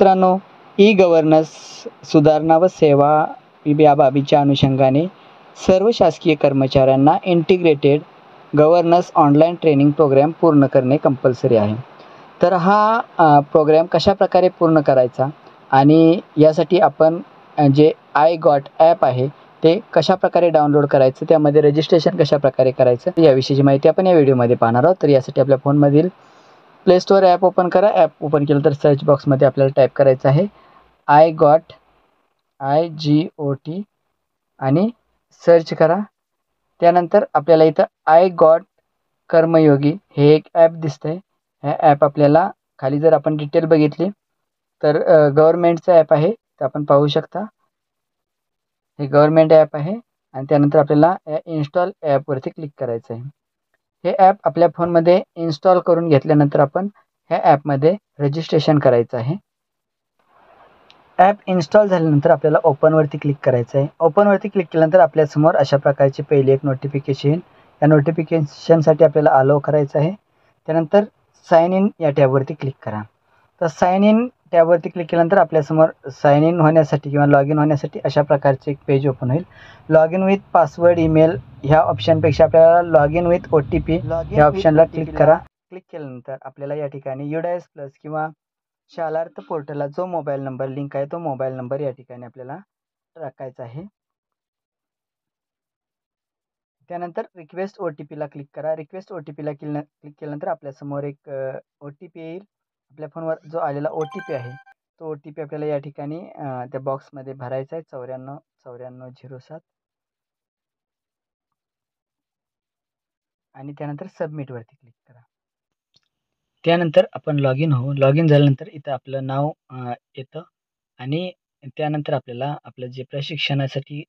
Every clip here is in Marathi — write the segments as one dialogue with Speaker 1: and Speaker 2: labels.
Speaker 1: मित्रांनो, ई गव्हर्नन्स सुधारणा व सेवा या बाबीच्या अनुषंगाने सर्व शासकीय कर्मचाऱ्यांना integrated governance online training program पूर्ण करणे कंपल्सरी आहे. तर हा प्रोग्राम कशाप्रकारे पूर्ण करायचा आणि यासाठी आपण जे आय गॉट ॲप आहे ते कशाप्रकारे डाउनलोड करायचं, त्यामध्ये रजिस्ट्रेशन कशाप्रकारे करायचं याविषयीची माहिती आपण या व्हिडिओमध्ये पाहणार आहोत. तर यासाठी आपल्या फोनमधील प्ले स्टोअर ॲप ओपन करा. ॲप ओपन केलं तर सर्च बॉक्समध्ये आपल्याला टाईप करायचं आहे iGOT IGOT आणि सर्च करा. त्यानंतर आपल्याला इथं iGOT कर्मयोगी हे एक ॲप दिसतंय. हे ॲप आपल्याला खाली जर आपण डिटेल बघितली तर गव्हर्नमेंटचं ॲप आहे, तर आपण पाहू शकता हे गव्हर्नमेंट ॲप आहे. आणि त्यानंतर आपल्याला या इन्स्टॉल ॲपवरती क्लिक करायचं आहे. हे ॲप आपल्या फोनमध्ये इन्स्टॉल करून घेतल्यानंतर आपण ह्या ॲपमध्ये रजिस्ट्रेशन करायचं आहे. ॲप इन्स्टॉल झाल्यानंतर आपल्याला ओपनवरती क्लिक करायचं आहे. ओपनवरती क्लिक केल्यानंतर आपल्यासमोर अशा प्रकारची पहिली एक नोटिफिकेशन येईल. या नोटिफिकेशनसाठी आपल्याला अलाउ करायचं आहे. त्यानंतर साइन इन या टॅबवरती क्लिक करा. तर साइन इन टॅबवरती क्लिक केल्यानंतर आपल्यासमोर साइन इन होण्यासाठी किंवा लॉग इन होण्यासाठी अशा प्रकारचे एक पेज ओपन होईल. Log in with password email ह्या ऑप्शनपेक्षा आपल्याला लॉग इन विथ OTP ह्या ऑप्शनला क्लिक करा. क्लिक केल्यानंतर आपल्याला या ठिकाणी UDIS प्लस किंवा शालार्थ पोर्टलला जो मोबाईल नंबर लिंक आहे तो मोबाईल नंबर या ठिकाणी आपल्याला टाकायचा आहे. त्यानंतर रिक्वेस्ट OTPला क्लिक करा. रिक्वेस्ट OTPला क्लिक केल्यानंतर आपल्यासमोर एक OTP येईल. आपल्या फोनवर जो आलेला OTP आहे तो OTP आपल्याला या ठिकाणी त्या बॉक्समध्ये भरायचा आहे 949407 आणि त्यानंतर सबमिटवरती क्लिक करा. त्यानंतर आपण लॉग इन होऊ. लॉग इन झाल्यानंतर इथं आपलं नाव येतं आणि त्यानंतर आपल्याला आपलं जे प्रशिक्षणासाठी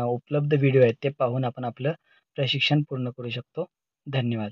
Speaker 1: उपलब्ध व्हिडिओ आहेत ते पाहून आपण आपलं प्रशिक्षण पूर्ण करू शकतो. धन्यवाद.